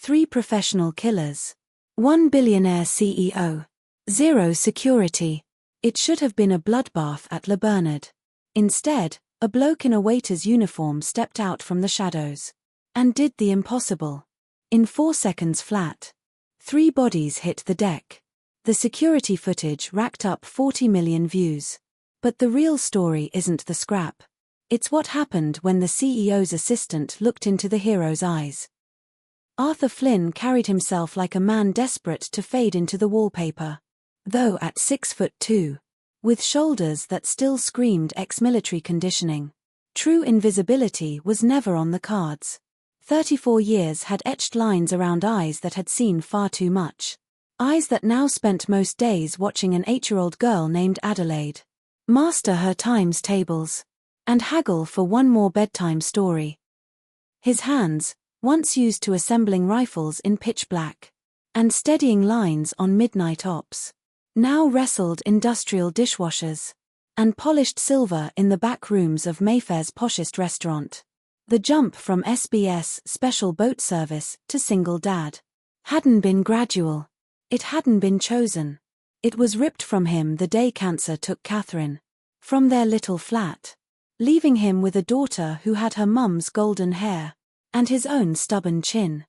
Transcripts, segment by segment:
3 professional killers. 1 billionaire CEO. 0 security. It should have been a bloodbath at Le Bernard. Instead, a bloke in a waiter's uniform stepped out from the shadows and did the impossible. In 4 seconds flat, 3 bodies hit the deck. The security footage racked up 40 million views. But the real story isn't the scrap. It's what happened when the CEO's assistant looked into the hero's eyes. Arthur Flynn carried himself like a man desperate to fade into the wallpaper. Though at 6'2", with shoulders that still screamed ex-military conditioning, true invisibility was never on the cards. 34 years had etched lines around eyes that had seen far too much. Eyes that now spent most days watching an 8-year-old girl named Adelaide master her times tables and haggle for one more bedtime story. His hands, once used to assembling rifles in pitch black and steadying lines on midnight ops, now wrestled industrial dishwashers and polished silver in the back rooms of Mayfair's poshest restaurant. The jump from SBS special boat service to single dad hadn't been gradual. It hadn't been chosen. It was ripped from him the day cancer took Catherine from their little flat, leaving him with a daughter who had her mum's golden hair and his own stubborn chin.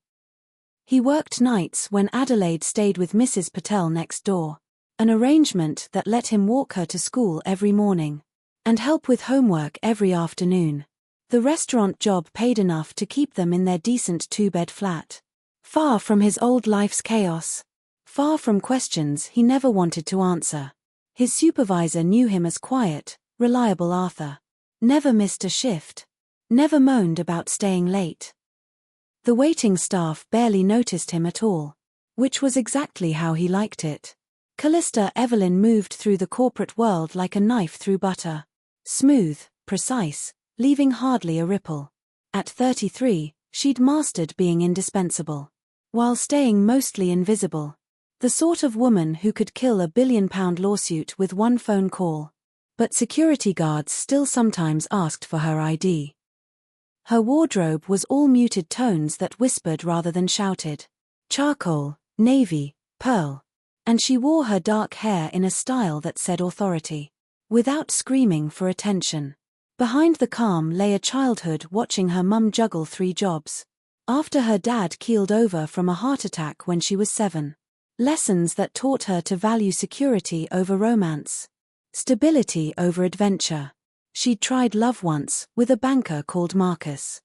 He worked nights when Adelaide stayed with Mrs. Patel next door, an arrangement that let him walk her to school every morning and help with homework every afternoon. The restaurant job paid enough to keep them in their decent 2-bed flat, far from his old life's chaos, far from questions he never wanted to answer. His supervisor knew him as quiet, reliable Arthur. Never missed a shift. Never moaned about staying late. The waiting staff barely noticed him at all, which was exactly how he liked it. Callista Evelyn moved through the corporate world like a knife through butter. Smooth, precise, leaving hardly a ripple. At 33, she'd mastered being indispensable, while staying mostly invisible. The sort of woman who could kill a billion-pound lawsuit with one phone call. But security guards still sometimes asked for her ID. Her wardrobe was all muted tones that whispered rather than shouted. Charcoal, navy, pearl. And she wore her dark hair in a style that said authority, without screaming for attention. Behind the calm lay a childhood watching her mum juggle 3 jobs, after her dad keeled over from a heart attack when she was 7. Lessons that taught her to value security over romance, stability over adventure. She'd tried love once with a banker called Marcus,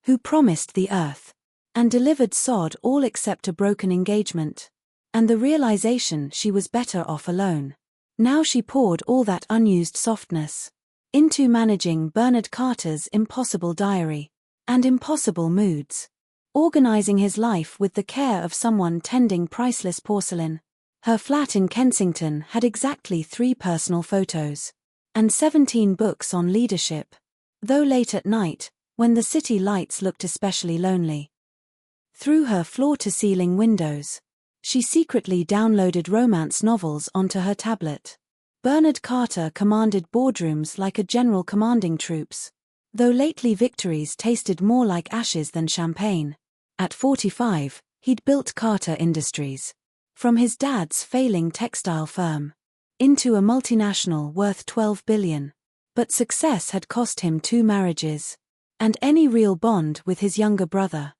who promised the earth and delivered sod all except a broken engagement, and the realization she was better off alone. Now she poured all that unused softness into managing Bernard Carter's impossible diary and impossible moods, organizing his life with the care of someone tending priceless porcelain. Her flat in Kensington had exactly 3 personal photos and 17 books on leadership, though late at night, when the city lights looked especially lonely. Through her floor-to-ceiling windows, she secretly downloaded romance novels onto her tablet. Bernard Carter commanded boardrooms like a general commanding troops, though lately victories tasted more like ashes than champagne. At 45, he'd built Carter Industries, from his dad's failing textile firm, into a multinational worth $12 billion. But success had cost him 2 marriages, and any real bond with his younger brother,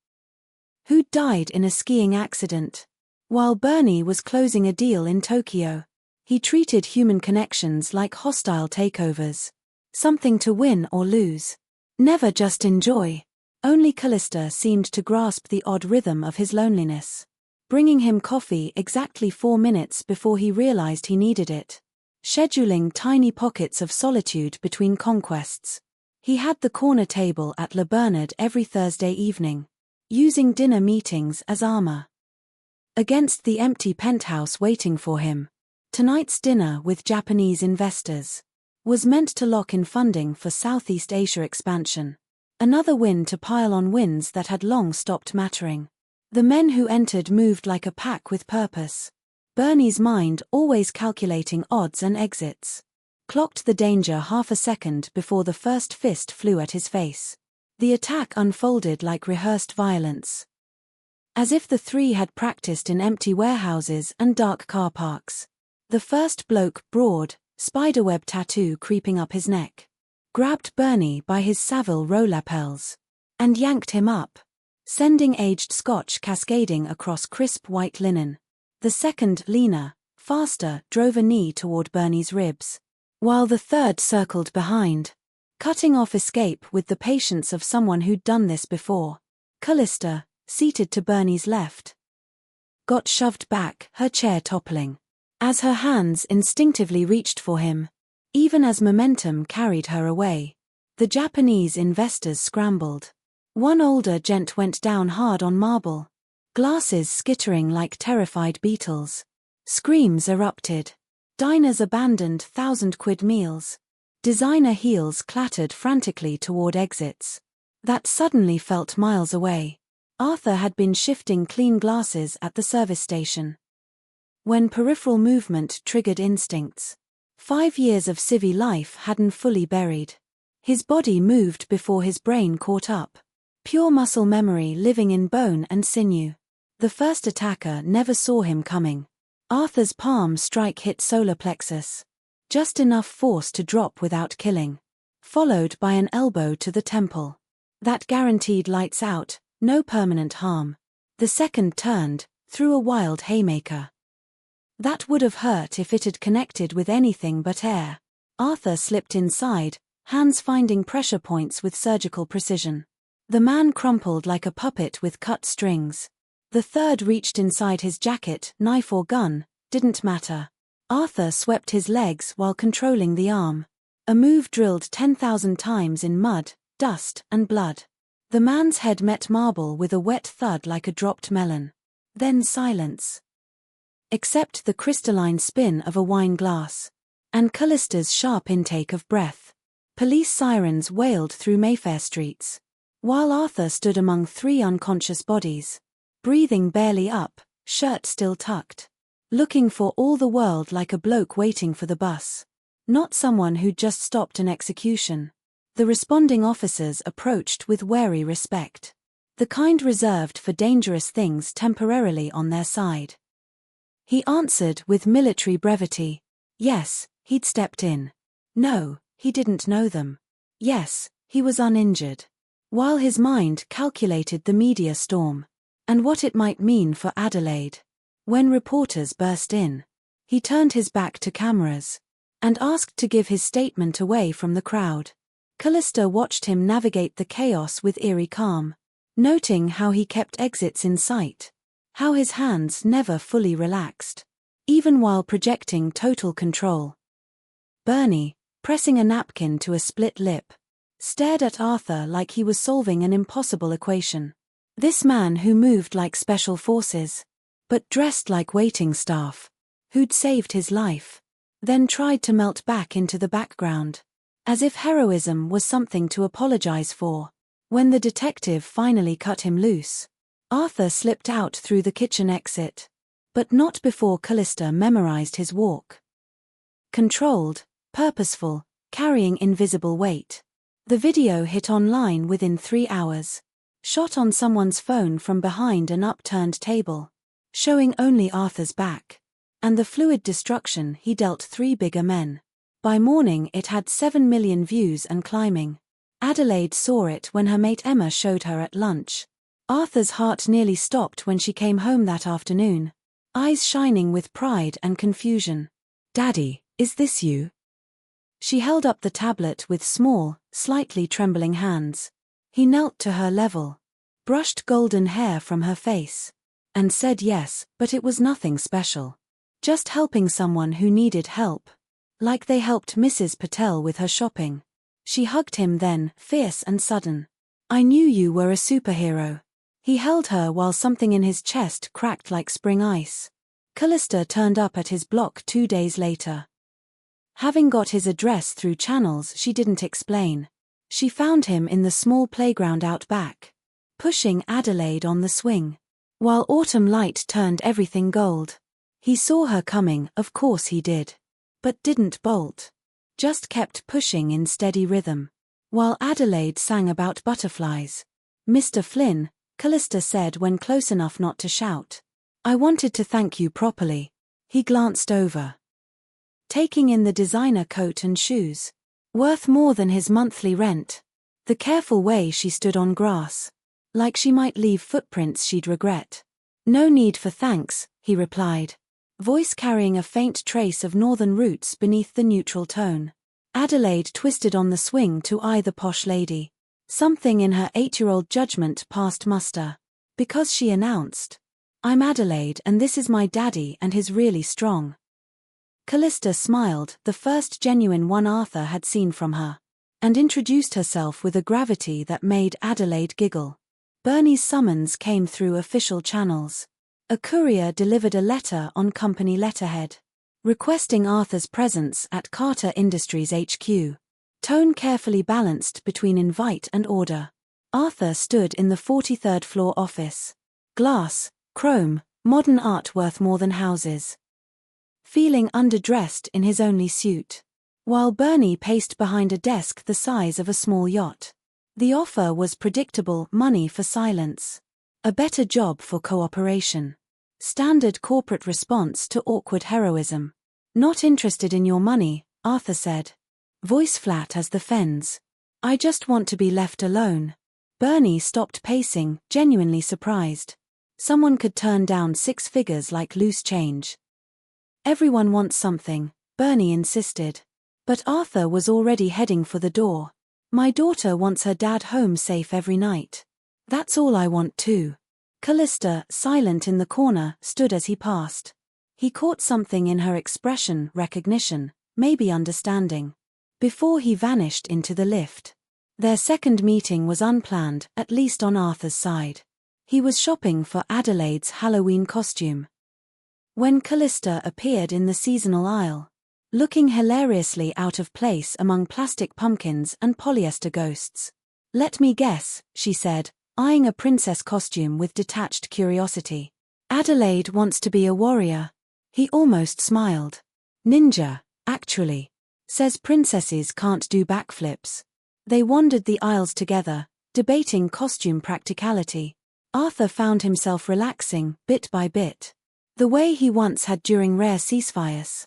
who'd died in a skiing accident. While Bernie was closing a deal in Tokyo, he treated human connections like hostile takeovers, something to win or lose, never just enjoy. Only Callista seemed to grasp the odd rhythm of his loneliness, bringing him coffee exactly 4 minutes before he realized he needed it, scheduling tiny pockets of solitude between conquests. He had the corner table at Le Bernard every Thursday evening, using dinner meetings as armor against the empty penthouse waiting for him. Tonight's dinner with Japanese investors was meant to lock in funding for Southeast Asia expansion. Another win to pile on wins that had long stopped mattering. The men who entered moved like a pack with purpose. Bernie's mind, always calculating odds and exits, clocked the danger half a second before the first fist flew at his face. The attack unfolded like rehearsed violence. as if the three had practiced in empty warehouses and dark car parks. The first bloke, broad, spiderweb tattoo creeping up his neck, grabbed Bernie by his Savile Row lapels and yanked him up, sending aged scotch cascading across crisp white linen. The second, leaner, faster, drove a knee toward Bernie's ribs, while the third circled behind, cutting off escape with the patience of someone who'd done this before. Callista, seated to Bernie's left, got shoved back, her chair toppling, as her hands instinctively reached for him, even as momentum carried her away. The Japanese investors scrambled. One older gent went down hard on marble, glasses skittering like terrified beetles. Screams erupted. Diners abandoned £1,000 meals. Designer heels clattered frantically toward exits that suddenly felt miles away. Arthur had been shifting clean glasses at the service station when peripheral movement triggered instincts. 5 years of civvy life hadn't fully buried. His body moved before his brain caught up. Pure muscle memory living in bone and sinew. The first attacker never saw him coming. Arthur's palm strike hit solar plexus. Just enough force to drop without killing. Followed by an elbow to the temple. That guaranteed lights out, no permanent harm. The second turned, threw a wild haymaker. That would have hurt if it had connected with anything but air. Arthur slipped inside, hands finding pressure points with surgical precision. The man crumpled like a puppet with cut strings. The third reached inside his jacket, knife or gun, didn't matter. Arthur swept his legs while controlling the arm. A move drilled 10,000 times in mud, dust, and blood. The man's head met marble with a wet thud like a dropped melon. Then silence. Except the crystalline spin of a wine glass. And Callista's sharp intake of breath. Police sirens wailed through Mayfair streets, while Arthur stood among 3 unconscious bodies, breathing barely up, shirt still tucked, looking for all the world like a bloke waiting for the bus. Not someone who'd just stopped an execution. The responding officers approached with wary respect. The kind reserved for dangerous things temporarily on their side. He answered with military brevity. Yes, he'd stepped in. No, he didn't know them. Yes, he was uninjured. While his mind calculated the media storm, and what it might mean for Adelaide. When reporters burst in, he turned his back to cameras, and asked to give his statement away from the crowd. Callista watched him navigate the chaos with eerie calm, noting how he kept exits in sight, how his hands never fully relaxed, even while projecting total control. Bernie, pressing a napkin to a split lip, stared at Arthur like he was solving an impossible equation. This man who moved like special forces, but dressed like waiting staff, who'd saved his life, then tried to melt back into the background, as if heroism was something to apologize for. When the detective finally cut him loose, Arthur slipped out through the kitchen exit, but not before Callista memorized his walk. Controlled, purposeful, carrying invisible weight. The video hit online within 3 hours. Shot on someone's phone from behind an upturned table, showing only Arthur's back, and the fluid destruction he dealt 3 bigger men. By morning it had 7 million views and climbing. Adelaide saw it when her mate Emma showed her at lunch. Arthur's heart nearly stopped when she came home that afternoon, eyes shining with pride and confusion. "Daddy, is this you?" She held up the tablet with small, slightly trembling hands. He knelt to her level, brushed golden hair from her face, and said yes, but it was nothing special. Just helping someone who needed help, like they helped Mrs. Patel with her shopping. She hugged him then, fierce and sudden. "I knew you were a superhero." He held her while something in his chest cracked like spring ice. Callista turned up at his block 2 days later. Having got his address through channels she didn't explain, she found him in the small playground out back, pushing Adelaide on the swing, while autumn light turned everything gold. He saw her coming, of course he did, but didn't bolt. Just kept pushing in steady rhythm, while Adelaide sang about butterflies. Mr. Flynn, Callista said when close enough not to shout. I wanted to thank you properly. He glanced over, taking in the designer coat and shoes. Worth more than his monthly rent. The careful way she stood on grass. Like she might leave footprints she'd regret. No need for thanks, he replied, voice carrying a faint trace of northern roots beneath the neutral tone. Adelaide twisted on the swing to eye the posh lady. Something in her 8-year-old judgment passed muster. Because she announced, I'm Adelaide and this is my daddy and he's really strong. Callista smiled, the first genuine one Arthur had seen from her, and introduced herself with a gravity that made Adelaide giggle. Bernie's summons came through official channels. A courier delivered a letter on company letterhead, requesting Arthur's presence at Carter Industries HQ. Tone carefully balanced between invite and order. Arthur stood in the 43rd floor office. Glass, chrome, modern art worth more than houses. Feeling underdressed in his only suit, while Bernie paced behind a desk the size of a small yacht. The offer was predictable money for silence. A better job for cooperation. Standard corporate response to awkward heroism. Not interested in your money, Arthur said. Voice flat as the fens. I just want to be left alone. Bernie stopped pacing, genuinely surprised. Someone could turn down 6 figures like loose change. Everyone wants something, Bernie insisted. But Arthur was already heading for the door. My daughter wants her dad home safe every night. That's all I want too. Callista, silent in the corner, stood as he passed. He caught something in her expression, recognition, maybe understanding. Before he vanished into the lift. Their second meeting was unplanned, at least on Arthur's side. He was shopping for Adelaide's Halloween costume. When Callista appeared in the seasonal aisle, looking hilariously out of place among plastic pumpkins and polyester ghosts. Let me guess, she said, eyeing a princess costume with detached curiosity. Adelaide wants to be a warrior. He almost smiled. Ninja, actually. Says princesses can't do backflips. They wandered the aisles together, debating costume practicality. Arthur found himself relaxing, bit by bit. The way he once had during rare ceasefires.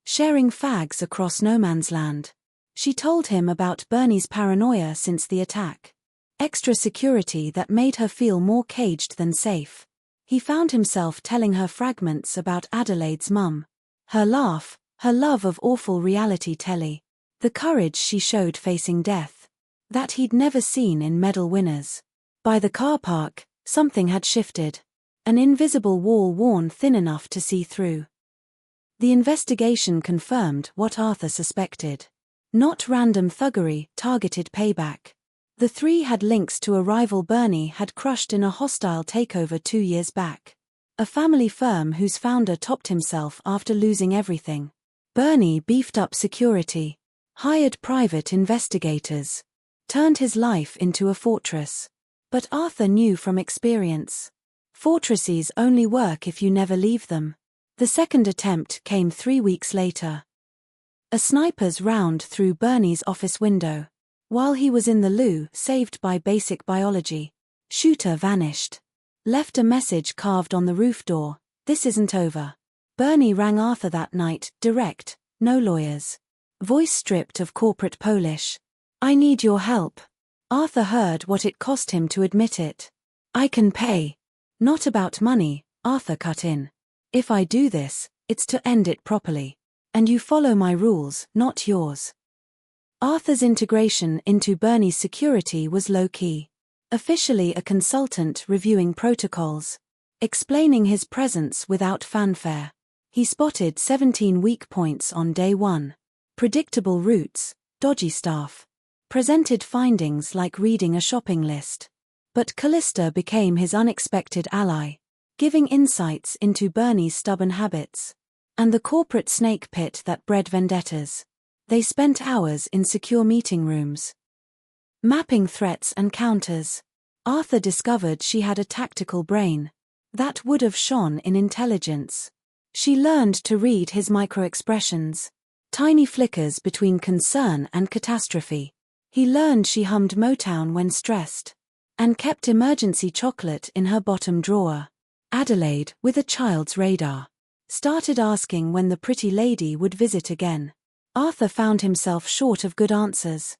Sharing fags across no man's land. She told him about Bernie's paranoia since the attack. Extra security that made her feel more caged than safe. He found himself telling her fragments about Adelaide's mum. Her laugh, her love of awful reality telly. The courage she showed facing death. That he'd never seen in medal winners. By the car park, something had shifted. An invisible wall worn thin enough to see through. The investigation confirmed what Arthur suspected. Not random thuggery, targeted payback. The 3 had links to a rival Bernie had crushed in a hostile takeover 2 years back. A family firm whose founder topped himself after losing everything. Bernie beefed up security, hired private investigators, turned his life into a fortress. But Arthur knew from experience. Fortresses only work if you never leave them. The second attempt came 3 weeks later. A sniper's round through Bernie's office window. While he was in the loo, saved by basic biology. Shooter vanished. Left a message carved on the roof door, this isn't over. Bernie rang Arthur that night, direct, no lawyers. Voice stripped of corporate Polish. I need your help. Arthur heard what it cost him to admit it. I can pay. Not about money, Arthur cut in. If I do this, it's to end it properly. And you follow my rules, not yours. Arthur's integration into Bernie's security was low-key. Officially a consultant reviewing protocols. Explaining his presence without fanfare. He spotted 17 weak points on day 1. Predictable routes, dodgy staff. Presented findings like reading a shopping list. But Callista became his unexpected ally. Giving insights into Bernie's stubborn habits. And the corporate snake pit that bred vendettas. They spent hours in secure meeting rooms. Mapping threats and counters. Arthur discovered she had a tactical brain. That would have shone in intelligence. She learned to read his micro-expressions. Tiny flickers between concern and catastrophe. He learned she hummed Motown when stressed. and kept emergency chocolate in her bottom drawer. Adelaide, with a child's radar, started asking when the pretty lady would visit again. Arthur found himself short of good answers.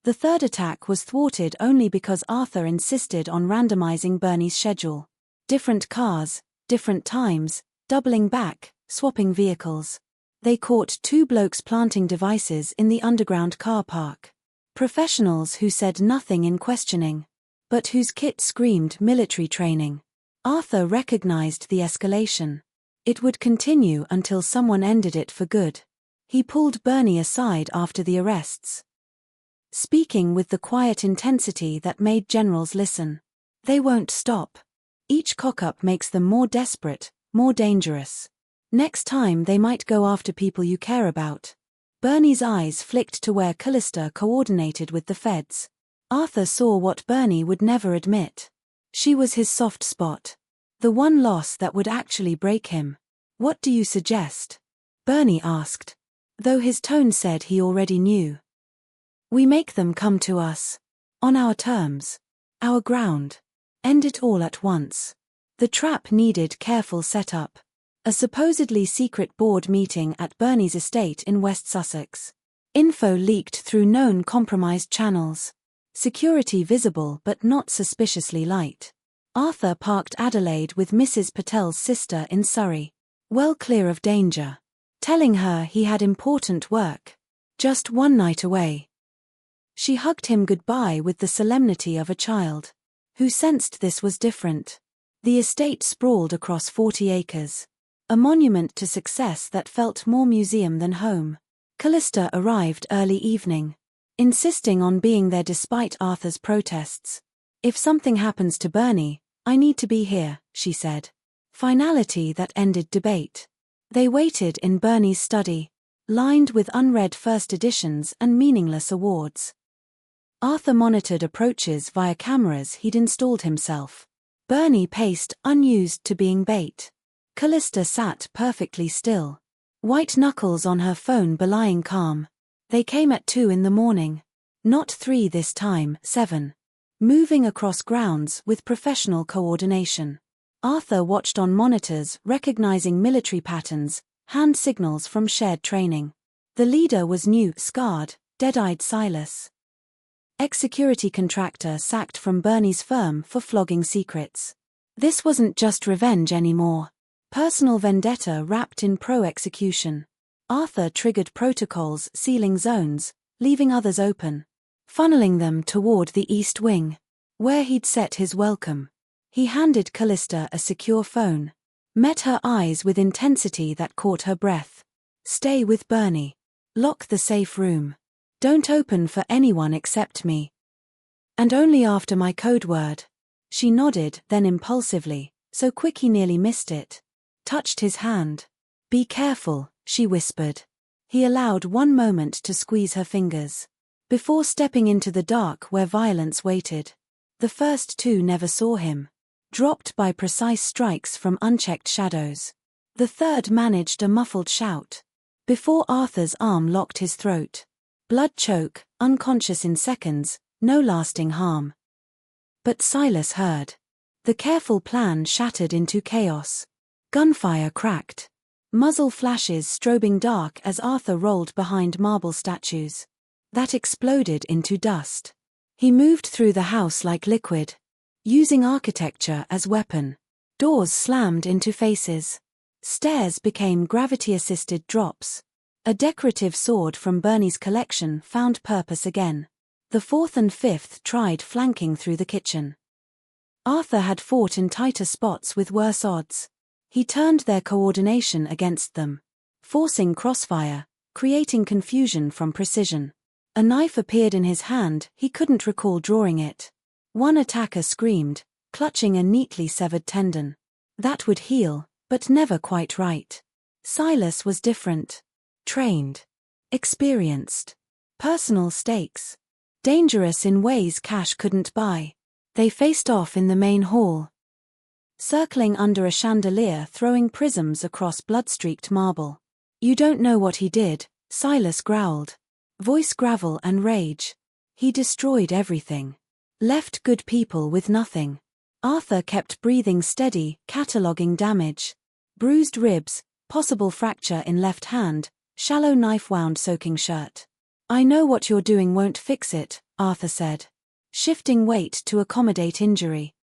The third attack was thwarted only because Arthur insisted on randomizing Bernie's schedule. Different cars, different times, doubling back, swapping vehicles. They caught 2 blokes planting devices in the underground car park. Professionals who said nothing in questioning, but whose kit screamed military training. Arthur recognized the escalation. It would continue until someone ended it for good. He pulled Bernie aside after the arrests, speaking with the quiet intensity that made generals listen. They won't stop. Each cock-up makes them more desperate, more dangerous. Next time they might go after people you care about. Bernie's eyes flicked to where Callista coordinated with the feds. Arthur saw what Bernie would never admit. She was his soft spot. The one loss that would actually break him. "What do you suggest?" Bernie asked, though his tone said he already knew. "We make them come to us. On our terms. Our ground. End it all at once." The trap needed careful setup. A supposedly secret board meeting at Bernie's estate in West Sussex. Info leaked through known compromised channels. Security visible but not suspiciously light. Arthur parked Adelaide with Mrs. Patel's sister in Surrey, well clear of danger, telling her he had important work. Just one night away. She hugged him goodbye with the solemnity of a child, who sensed this was different. The estate sprawled across 40 acres. A monument to success that felt more museum than home. Callista arrived early evening, insisting on being there despite Arthur's protests. "If something happens to Bernie, I need to be here," she said. Finality that ended debate. They waited in Bernie's study, lined with unread first editions and meaningless awards. Arthur monitored approaches via cameras he'd installed himself. Bernie paced, unused to being bait. Callista sat perfectly still, white knuckles on her phone belying calm. They came at 2 in the morning. Not 3 this time, 7. Moving across grounds with professional coordination. Arthur watched on monitors, recognizing military patterns, hand signals from shared training. The leader was new, scarred, dead-eyed Silas. Ex-security contractor sacked from Bernie's firm for flogging secrets. This wasn't just revenge anymore. Personal vendetta wrapped in pro-execution. Arthur triggered protocols sealing zones, leaving others open, funneling them toward the East Wing, where he'd set his welcome. He handed Callista a secure phone, met her eyes with intensity that caught her breath. "Stay with Bernie. Lock the safe room. Don't open for anyone except me. And only after my code word." She nodded, then impulsively, so quick he nearly missed it, touched his hand. "Be careful," she whispered. He allowed one moment to squeeze her fingers, before stepping into the dark where violence waited. The first 2 never saw him, dropped by precise strikes from unchecked shadows. The third managed a muffled shout, before Arthur's arm locked his throat. Blood choke, unconscious in seconds, no lasting harm. But Silas heard. The careful plan shattered into chaos. Gunfire cracked. Muzzle flashes strobing dark as Arthur rolled behind marble statues. That exploded into dust. He moved through the house like liquid, using architecture as weapon. Doors slammed into faces. Stairs became gravity-assisted drops. A decorative sword from Bernie's collection found purpose again. The 4th and 5th tried flanking through the kitchen. Arthur had fought in tighter spots with worse odds. He turned their coordination against them, forcing crossfire, creating confusion from precision. A knife appeared in his hand, he couldn't recall drawing it. One attacker screamed, clutching a neatly severed tendon. That would heal, but never quite right. Silas was different. Trained. Experienced. Personal stakes. Dangerous in ways cash couldn't buy. They faced off in the main hall, circling under a chandelier, throwing prisms across blood-streaked marble. "You don't know what he did," Silas growled. Voice gravel and rage. "He destroyed everything. left good people with nothing. Arthur kept breathing steady, cataloguing damage. Bruised ribs, possible fracture in left hand, shallow knife wound soaking shirt. I know what you're doing won't fix it, Arthur said, shifting weight to accommodate injury.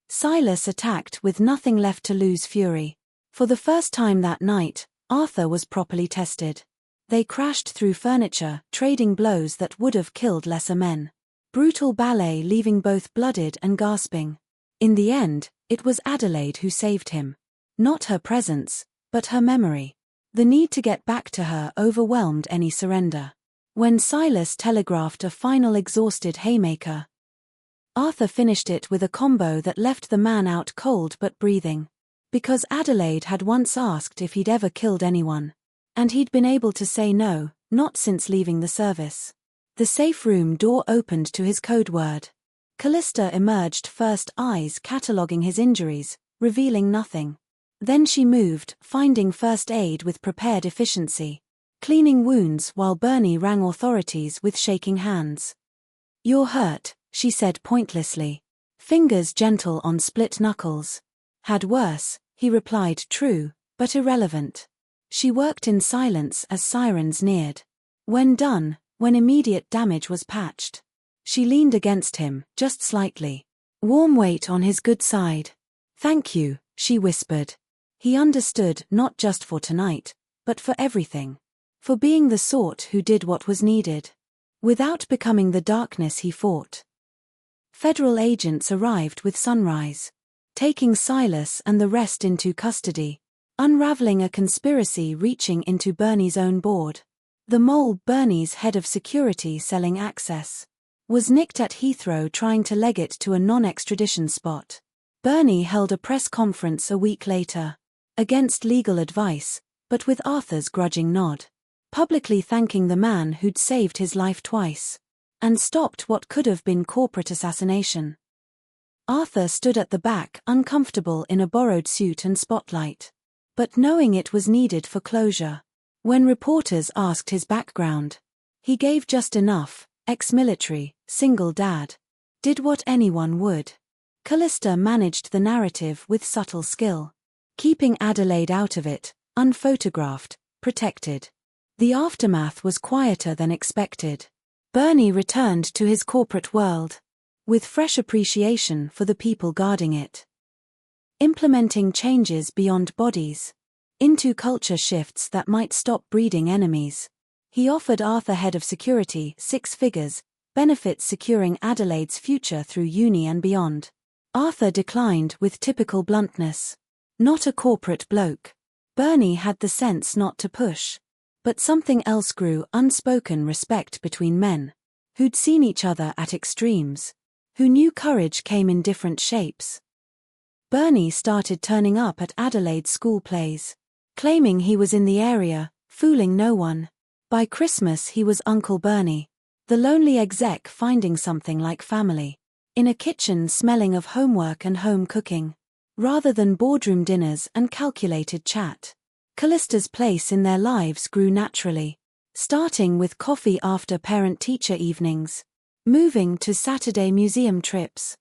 Silas attacked with nothing left to lose fury. For the first time that night, Arthur was properly tested. They crashed through furniture, trading blows that would have killed lesser men. Brutal ballet leaving both blooded and gasping. In the end, it was Adelaide who saved him. Not her presence, but her memory. The need to get back to her overwhelmed any surrender. When Silas telegraphed a final exhausted haymaker, Arthur finished it with a combo that left the man out cold but breathing. Because Adelaide had once asked if he'd ever killed anyone. And he'd been able to say no, not since leaving the service. The safe room door opened to his code word. Callista emerged first, eyes cataloguing his injuries, revealing nothing. Then she moved, finding first aid with prepared efficiency. Cleaning wounds while Bernie rang authorities with shaking hands. You're hurt, she said pointlessly. Fingers gentle on split knuckles. Had worse, he replied, true, but irrelevant. She worked in silence as sirens neared. When done, when immediate damage was patched, she leaned against him, just slightly. Warm weight on his good side. Thank you, she whispered. He understood, not just for tonight, but for everything. For being the sort who did what was needed. Without becoming the darkness he fought. Federal agents arrived with sunrise. Taking Silas and the rest into custody. Unraveling a conspiracy reaching into Bernie's own board. The mole, Bernie's head of security selling access, was nicked at Heathrow trying to leg it to a non-extradition spot. Bernie held a press conference a week later. Against legal advice, but with Arthur's grudging nod. Publicly thanking the man who'd saved his life twice. And stopped what could have been corporate assassination. Arthur stood at the back, uncomfortable in a borrowed suit and spotlight. But knowing it was needed for closure. When reporters asked his background, he gave just enough, ex-military, single dad. Did what anyone would. Callista managed the narrative with subtle skill. Keeping Adelaide out of it, unphotographed, protected. The aftermath was quieter than expected. Bernie returned to his corporate world. With fresh appreciation for the people guarding it. Implementing changes beyond bodies. Into culture shifts that might stop breeding enemies. He offered Arthur, head of security, 6 figures, benefits securing Adelaide's future through uni and beyond. Arthur declined with typical bluntness. Not a corporate bloke. Bernie had the sense not to push. But something else grew, unspoken respect between men. Who'd seen each other at extremes. Who knew courage came in different shapes. Bernie started turning up at Adelaide's school plays. Claiming he was in the area, fooling no one. By Christmas he was Uncle Bernie. The lonely exec finding something like family. In a kitchen smelling of homework and home cooking. Rather than boardroom dinners and calculated chat. Callista's place in their lives grew naturally. Starting with coffee after parent-teacher evenings. Moving to Saturday museum trips.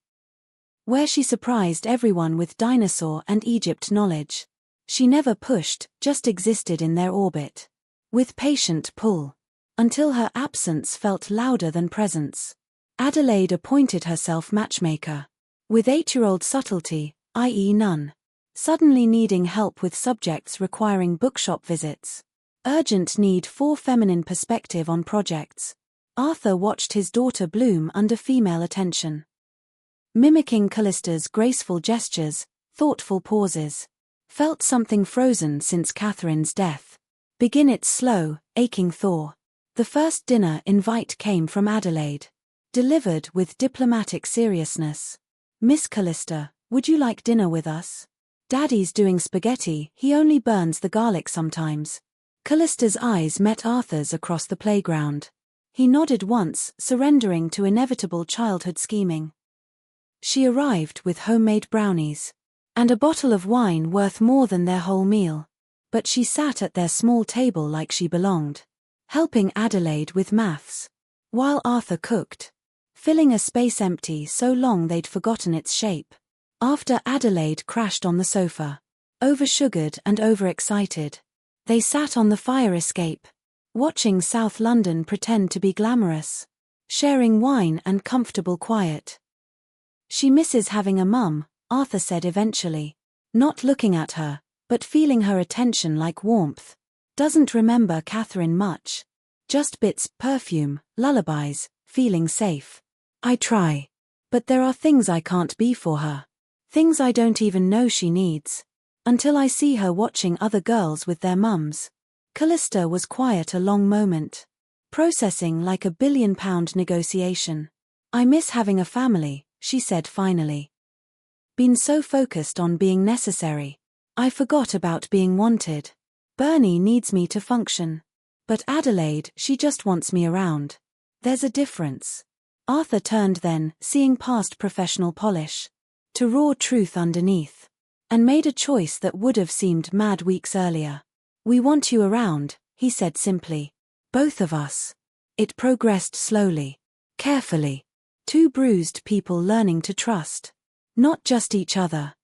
Where she surprised everyone with dinosaur and Egypt knowledge. She never pushed, just existed in their orbit. With patient pull. Until her absence felt louder than presence. Adelaide appointed herself matchmaker. With 8-year-old subtlety, i.e. none. Suddenly needing help with subjects requiring bookshop visits. Urgent need for feminine perspective on projects. Arthur watched his daughter bloom under female attention. Mimicking Callista's graceful gestures, thoughtful pauses. Felt something frozen since Catherine's death. Begin its slow, aching thaw. The first dinner invite came from Adelaide. Delivered with diplomatic seriousness. Miss Callista, would you like dinner with us? Daddy's doing spaghetti, he only burns the garlic sometimes. Callista's eyes met Arthur's across the playground. He nodded once, surrendering to inevitable childhood scheming. She arrived with homemade brownies. And a bottle of wine worth more than their whole meal. But she sat at their small table like she belonged. Helping Adelaide with maths. While Arthur cooked. filling a space empty so long they'd forgotten its shape. After Adelaide crashed on the sofa, oversugared and overexcited, they sat on the fire escape, watching South London pretend to be glamorous, sharing wine and comfortable quiet. "She misses having a mum," Arthur said eventually, not looking at her, but feeling her attention like warmth. "Doesn't remember Catherine much. Just bits, perfume, lullabies, feeling safe. I try. But there are things I can't be for her. Things I don't even know she needs. Until I see her watching other girls with their mums." Callista was quiet a long moment, processing like a £1 billion negotiation. "I miss having a family," she said finally. "Been so focused on being necessary. I forgot about being wanted. Bernie needs me to function. But Adelaide, she just wants me around. There's a difference." Arthur turned then, seeing past professional polish, to raw truth underneath, and made a choice that would have seemed mad weeks earlier. "We want you around," he said simply. "Both of us." It progressed slowly, carefully. Two bruised people learning to trust. Not just each other.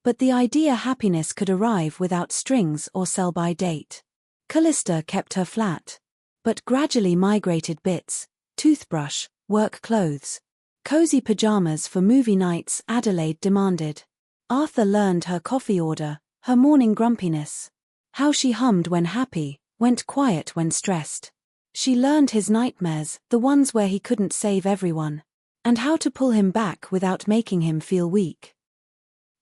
But the idea happiness could arrive without strings or sell-by date. Callista kept her flat, but gradually migrated bits: toothbrush, work clothes, cozy pajamas for movie nights Adelaide demanded. Arthur learned her coffee order, her morning grumpiness, how she hummed when happy, went quiet when stressed. She learned his nightmares, the ones where he couldn't save everyone, and how to pull him back without making him feel weak.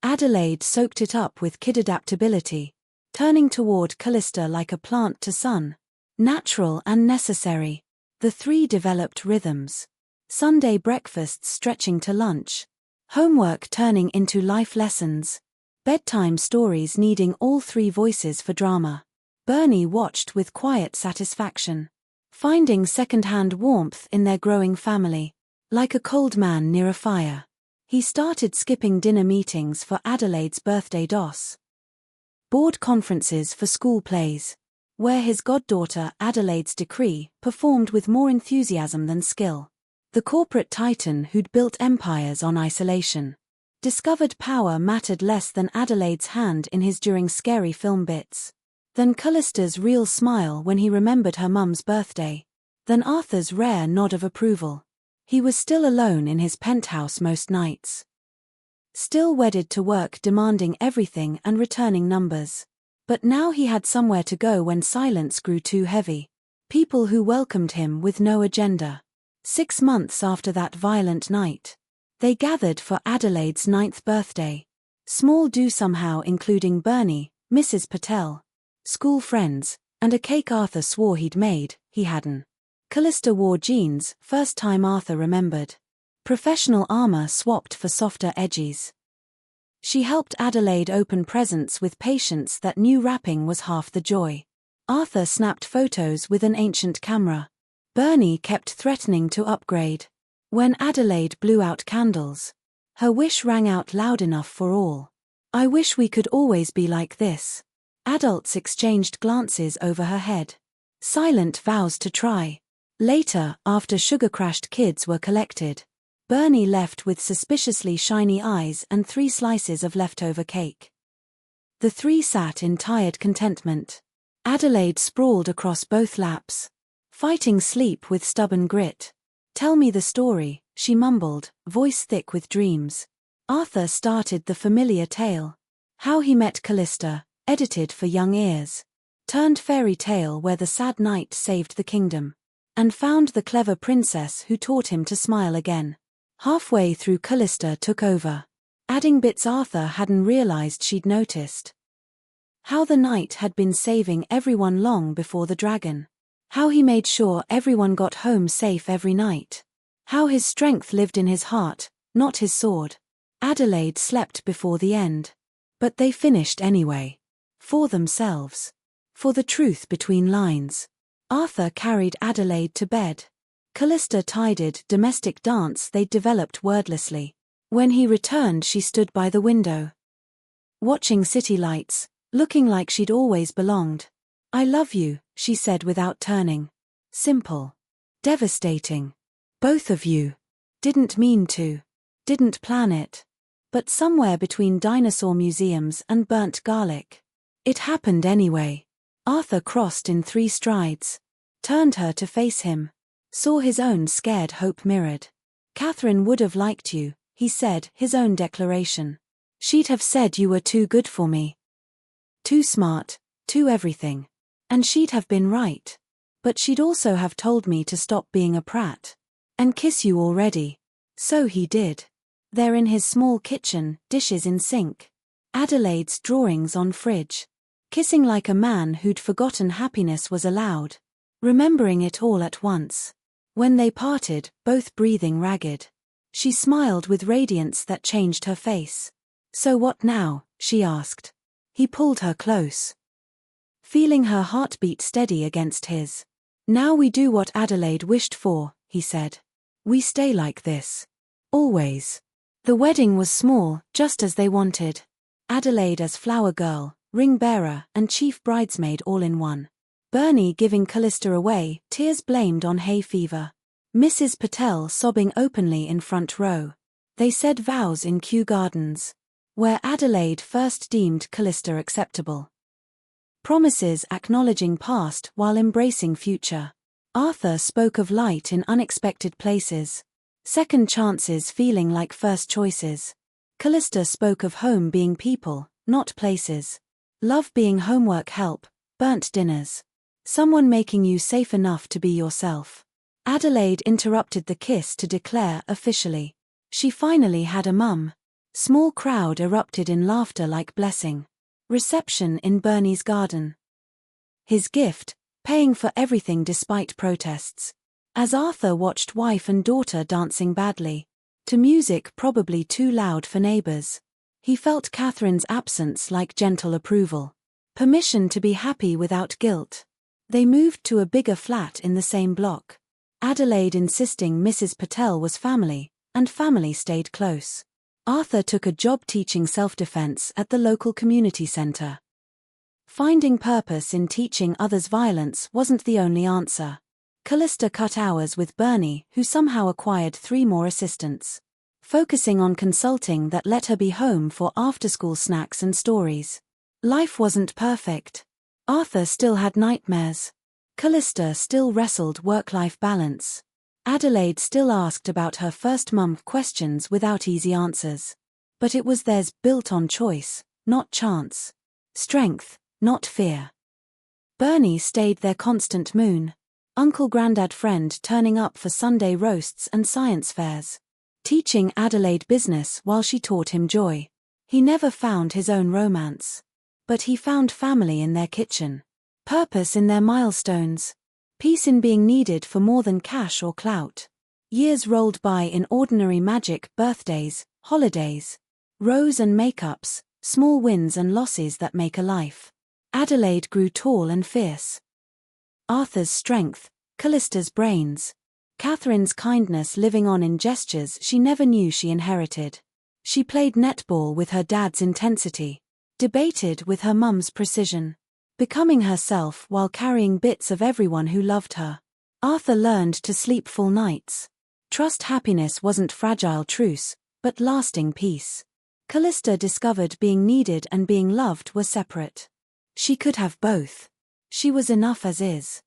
Adelaide soaked it up with kid adaptability, turning toward Callista like a plant to sun. Natural and necessary. The three developed rhythms. Sunday breakfasts stretching to lunch. Homework turning into life lessons. Bedtime stories needing all three voices for drama. Bernie watched with quiet satisfaction, finding second-hand warmth in their growing family. Like a cold man near a fire, he started skipping dinner meetings for Adelaide's birthday DOS. Board conferences for school plays, where his goddaughter Adelaide's Decree performed with more enthusiasm than skill. The corporate titan who'd built empires on isolation discovered power mattered less than Adelaide's hand in his during scary film bits, than Callista's real smile when he remembered her mum's birthday, than Arthur's rare nod of approval. He was still alone in his penthouse most nights. Still wedded to work demanding everything and returning numbers. But now he had somewhere to go when silence grew too heavy. People who welcomed him with no agenda. 6 months after that violent night, they gathered for Adelaide's 9th birthday. Small do somehow including Bernie, Mrs. Patel, school friends, and a cake Arthur swore he'd made, he hadn't. Callista wore jeans, first time Arthur remembered. Professional armor swapped for softer edges. She helped Adelaide open presents with patience that knew wrapping was half the joy. Arthur snapped photos with an ancient camera. Bernie kept threatening to upgrade. When Adelaide blew out candles, her wish rang out loud enough for all. "I wish we could always be like this." Adults exchanged glances over her head. Silent vows to try. Later, after sugar-crashed kids were collected, Bernie left with suspiciously shiny eyes and 3 slices of leftover cake. The three sat in tired contentment. Adelaide sprawled across both laps, fighting sleep with stubborn grit. "Tell me the story," she mumbled, voice thick with dreams. Arthur started the familiar tale. How he met Callista, edited for young ears. Turned fairy tale where the sad knight saved the kingdom, and found the clever princess who taught him to smile again. Halfway through Callista took over, adding bits Arthur hadn't realized she'd noticed. How the knight had been saving everyone long before the dragon. How he made sure everyone got home safe every night. How his strength lived in his heart, not his sword. Adelaide slept before the end. But they finished anyway. For themselves. For the truth between lines. Arthur carried Adelaide to bed. Callista tidied domestic dance they'd developed wordlessly. When he returned she stood by the window, watching city lights, looking like she'd always belonged. "I love you," she said without turning. Simple. Devastating. "Both of you." Didn't mean to. Didn't plan it. But somewhere between dinosaur museums and burnt garlic. It happened anyway. Arthur crossed in 3 strides. Turned her to face him. Saw his own scared hope mirrored. Catherine would have liked you, he said, his own declaration. She'd have said you were too good for me. Too smart, too everything. And she'd have been right. But she'd also have told me to stop being a prat. And kiss you already. So he did. There in his small kitchen, dishes in sink. Adelaide's drawings on fridge. Kissing like a man who'd forgotten happiness was allowed. Remembering it all at once. When they parted, both breathing ragged. She smiled with radiance that changed her face. So what now? She asked. He pulled her close. Feeling her heartbeat steady against his. Now we do what Adelaide wished for, he said. We stay like this. Always. The wedding was small, just as they wanted. Adelaide as flower girl, ring bearer, and chief bridesmaid all in one. Bernie giving Callista away, tears blamed on hay fever. Mrs. Patel sobbing openly in front row. They said vows in Kew Gardens. Where Adelaide first deemed Callista acceptable. Promises acknowledging past while embracing future. Arthur spoke of light in unexpected places. Second chances feeling like first choices. Callista spoke of home being people, not places. Love being homework help, burnt dinners. Someone making you safe enough to be yourself. Adelaide interrupted the kiss to declare officially. She finally had a mum. Small crowd erupted in laughter like blessing. Reception in Bernie's garden. His gift, paying for everything despite protests. As Arthur watched wife and daughter dancing badly. To music probably too loud for neighbors. He felt Catherine's absence like gentle approval. Permission to be happy without guilt. They moved to a bigger flat in the same block. Adelaide insisting Mrs. Patel was family, and family stayed close. Arthur took a job teaching self-defense at the local community center. Finding purpose in teaching others violence wasn't the only answer. Callista cut hours with Bernie, who somehow acquired 3 more assistants. Focusing on consulting that let her be home for after-school snacks and stories. Life wasn't perfect. Arthur still had nightmares. Callista still wrestled work-life balance. Adelaide still asked about her first mum questions without easy answers. But it was theirs, built on choice, not chance. Strength, not fear. Bernie stayed their constant moon. Uncle-granddad friend turning up for Sunday roasts and science fairs. Teaching Adelaide business while she taught him joy. He never found his own romance. But he found family in their kitchen. Purpose in their milestones. Peace in being needed for more than cash or clout. Years rolled by in ordinary magic, birthdays, holidays. Rose and makeups, small wins and losses that make a life. Adelaide grew tall and fierce. Arthur's strength, Callista's brains. Catherine's kindness living on in gestures she never knew she inherited. She played netball with her dad's intensity. Debated with her mum's precision. Becoming herself while carrying bits of everyone who loved her. Arthur learned to sleep full nights. Trust happiness wasn't fragile truce, but lasting peace. Callista discovered being needed and being loved were separate. She could have both. She was enough as is.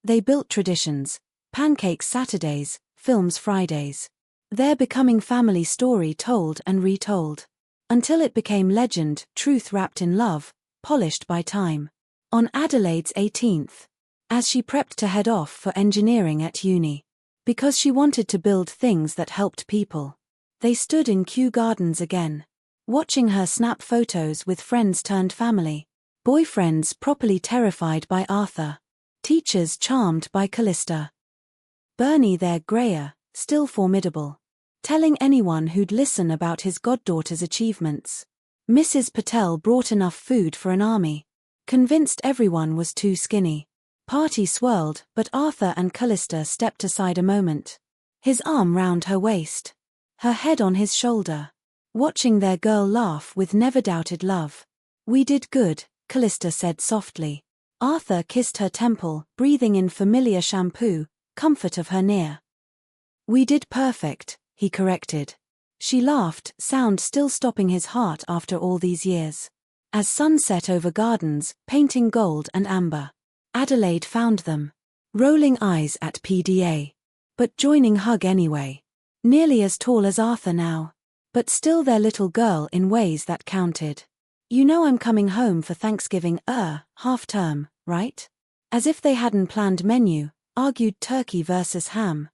They built traditions, pancakes Saturdays, films Fridays. Their becoming family story told and retold. Until it became legend, truth wrapped in love, polished by time. On Adelaide's 18th. As she prepped to head off for engineering at uni. Because she wanted to build things that helped people. They stood in Kew Gardens again. Watching her snap photos with friends turned family. Boyfriends properly terrified by Arthur. Teachers charmed by Callista. Bernie there grayer, still formidable. Telling anyone who'd listen about his goddaughter's achievements. Mrs. Patel brought enough food for an army. Convinced everyone was too skinny. Party swirled, but Arthur and Callista stepped aside a moment. His arm round her waist. Her head on his shoulder. Watching their girl laugh with never doubted love. We did good, Callista said softly. Arthur kissed her temple, breathing in familiar shampoo, comfort of her near. We did perfect, he corrected. She laughed, sound still stopping his heart after all these years. As sun set over gardens, painting gold and amber, Adelaide found them. Rolling eyes at PDA. But joining hug anyway. Nearly as tall as Arthur now. But still their little girl in ways that counted. You know I'm coming home for Thanksgiving, half-term, right? As if they hadn't planned menu, argued turkey versus ham.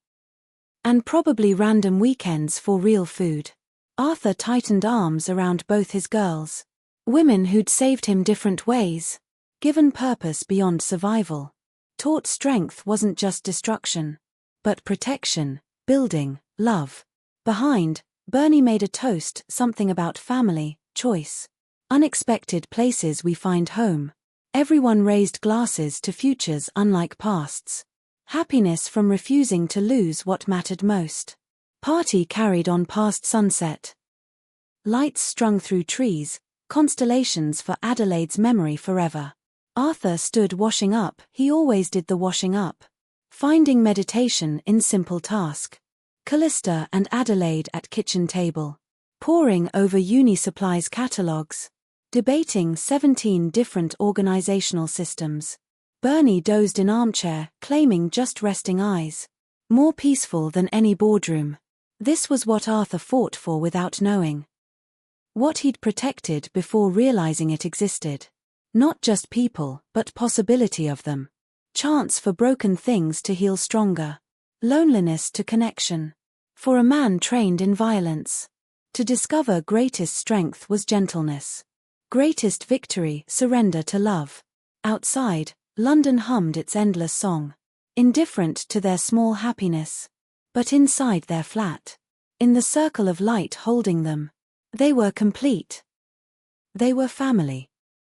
And probably random weekends for real food. Arthur tightened arms around both his girls. Women who'd saved him different ways. Given purpose beyond survival. Taught strength wasn't just destruction. But protection, building, love. Behind, Bernie made a toast, something about family, choice. Unexpected places we find home. Everyone raised glasses to futures unlike pasts. Happiness from refusing to lose what mattered most. Party carried on past sunset. Lights strung through trees, constellations for Adelaide's memory forever. Arthur stood washing up, he always did the washing up. Finding meditation in simple task. Callista and Adelaide at kitchen table. Poring over uni supplies catalogues. Debating 17 different organizational systems. Bernie dozed in armchair, claiming just resting eyes. More peaceful than any boardroom. This was what Arthur fought for without knowing. What he'd protected before realizing it existed. Not just people, but possibility of them. Chance for broken things to heal stronger. Loneliness to connection. For a man trained in violence. To discover greatest strength was gentleness. Greatest victory, surrender to love. Outside, London hummed its endless song. Indifferent to their small happiness. But inside their flat. In the circle of light holding them. They were complete. They were family.